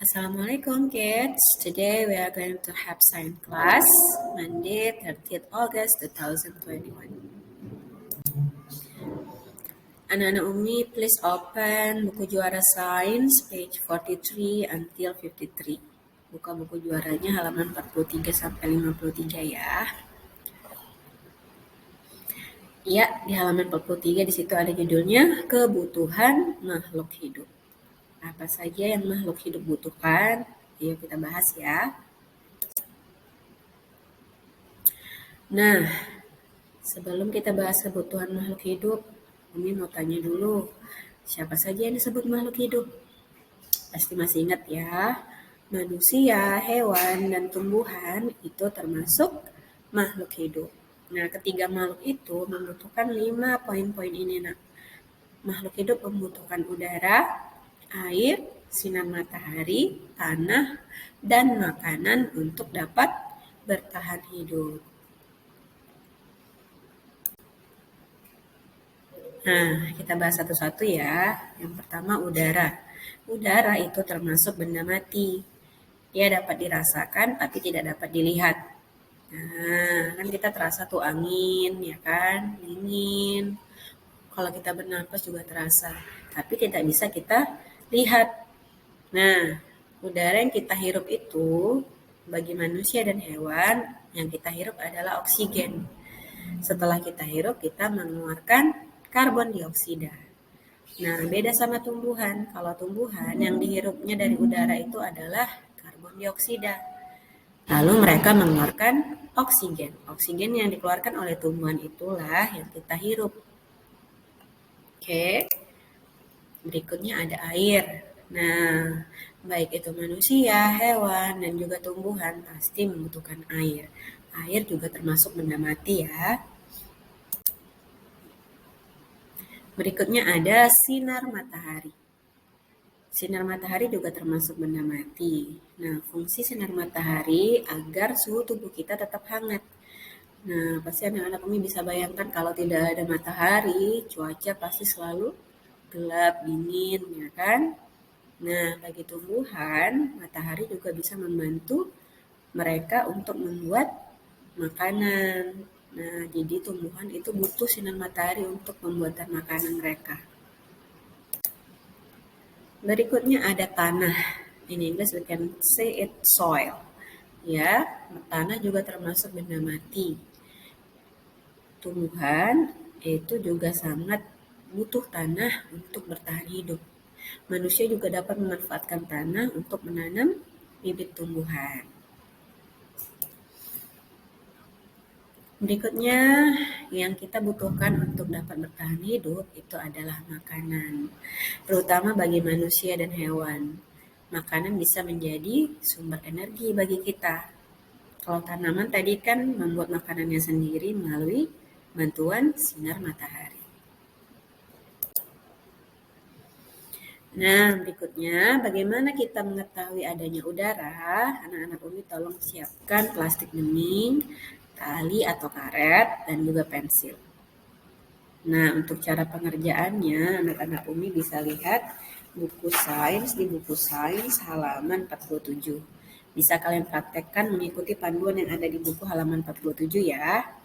Assalamualaikum kids. Today we are going to have science class Monday 30th August 2021. Anak-anak Umi please open buku juara Science page 43 until 53. Buka buku juaranya halaman 43 sampai 53 ya. Ya, di halaman 43 di situ ada judulnya kebutuhan makhluk hidup. Apa saja yang makhluk hidup butuhkan? Ayo kita bahas ya. Nah, sebelum kita bahas kebutuhan makhluk hidup, Umi mau tanya dulu, siapa saja yang disebut makhluk hidup? Pasti masih ingat ya, manusia, hewan, dan tumbuhan itu termasuk makhluk hidup. Nah, ketiga makhluk itu membutuhkan 5 poin-poin ini, nak. Makhluk hidup membutuhkan udara, air, sinar matahari, tanah, dan makanan untuk dapat bertahan hidup. Nah, kita bahas satu-satu ya. Yang pertama udara. Udara itu termasuk benda mati. Dia dapat dirasakan tapi tidak dapat dilihat. Nah, kan kita terasa tuh angin, ya kan? Dingin. Kalau kita bernapas juga terasa, tapi tidak bisa kita lihat. Nah, udara yang kita hirup itu bagi manusia dan hewan, yang kita hirup adalah oksigen. Setelah kita hirup, kita mengeluarkan karbon dioksida. Nah, beda sama tumbuhan. Kalau tumbuhan yang dihirupnya dari udara itu adalah karbon dioksida. Lalu mereka mengeluarkan oksigen. Oksigen yang dikeluarkan oleh tumbuhan itulah yang kita hirup. Oke. Berikutnya ada air. Nah, baik itu manusia, hewan, dan juga tumbuhan pasti membutuhkan air. Air juga termasuk benda mati ya. Berikutnya ada sinar matahari. Sinar matahari juga termasuk benda mati. Nah, fungsi sinar matahari agar suhu tubuh kita tetap hangat. Nah, pasti anak-anak Umi bisa bayangkan kalau tidak ada matahari, cuaca pasti selalu gelap, dingin, ya kan? Nah, bagi tumbuhan, matahari juga bisa membantu mereka untuk membuat makanan. Nah, jadi tumbuhan itu butuh sinar matahari untuk pembuatan makanan mereka. Berikutnya ada tanah. In English we can say it soil. Ya, tanah juga termasuk benda mati. Tumbuhan itu juga sangat butuh tanah untuk bertahan hidup. Manusia juga dapat memanfaatkan tanah untuk menanam bibit tumbuhan. Berikutnya, yang kita butuhkan untuk dapat bertahan hidup itu adalah makanan, terutama bagi manusia dan hewan. Makanan bisa menjadi sumber energi bagi kita. Kalau tanaman tadi kan membuat makanannya sendiri melalui bantuan sinar matahari. Nah, berikutnya bagaimana kita mengetahui adanya udara? Anak-anak Umi tolong siapkan plastik bening, tali atau karet, dan juga pensil. Nah, untuk cara pengerjaannya, anak-anak Umi bisa lihat buku sains di buku sains halaman 47. Bisa kalian praktekkan mengikuti panduan yang ada di buku halaman 47 ya.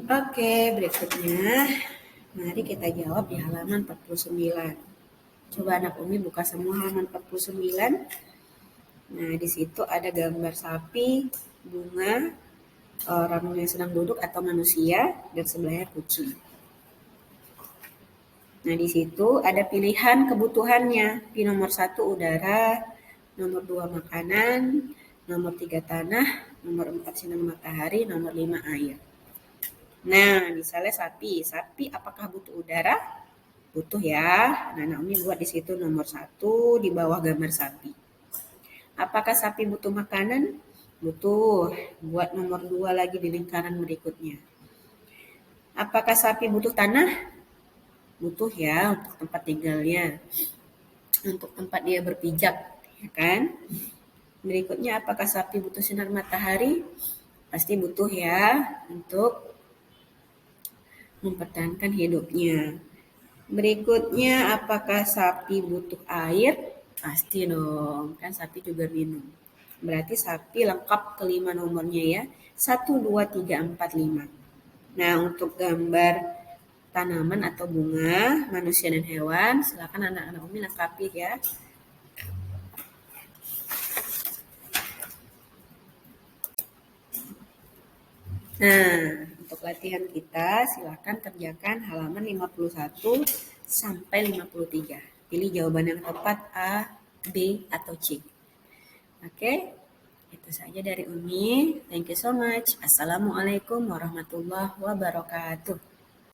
Oke, berikutnya mari kita jawab di halaman 49. Coba anak Umi buka semua halaman 49. Nah, di situ ada gambar sapi, bunga, orang yang sedang duduk atau manusia, dan sebelahnya kucing. Nah, di situ ada pilihan kebutuhannya. Di nomor 1 udara, nomor 2 makanan, nomor 3 tanah, nomor 4 sinar matahari, nomor 5 air. Nah, misalnya sapi. Sapi apakah butuh udara? Butuh ya. Nah, Umi buat di situ nomor 1 di bawah gambar sapi. Apakah sapi butuh makanan? Butuh. Buat nomor 2 lagi di lingkaran berikutnya. Apakah sapi butuh tanah? Butuh ya untuk tempat tinggalnya. Untuk tempat dia berpijak, ya kan? Berikutnya apakah sapi butuh sinar matahari? Pasti butuh ya untuk mempertahankan hidupnya. Berikutnya, apakah sapi butuh air? Pasti dong, kan sapi juga minum. Berarti sapi lengkap kelima nomornya ya. 1, 2, 3, 4, 5. Nah, untuk gambar tanaman atau bunga, manusia dan hewan, silakan anak-anak Umi lengkapi ya. Nah, untuk latihan kita silakan kerjakan halaman 51 sampai 53. Pilih jawaban yang tepat A, B, atau C. Oke, itu saja dari Umi. Thank you so much. Assalamualaikum warahmatullahi wabarakatuh.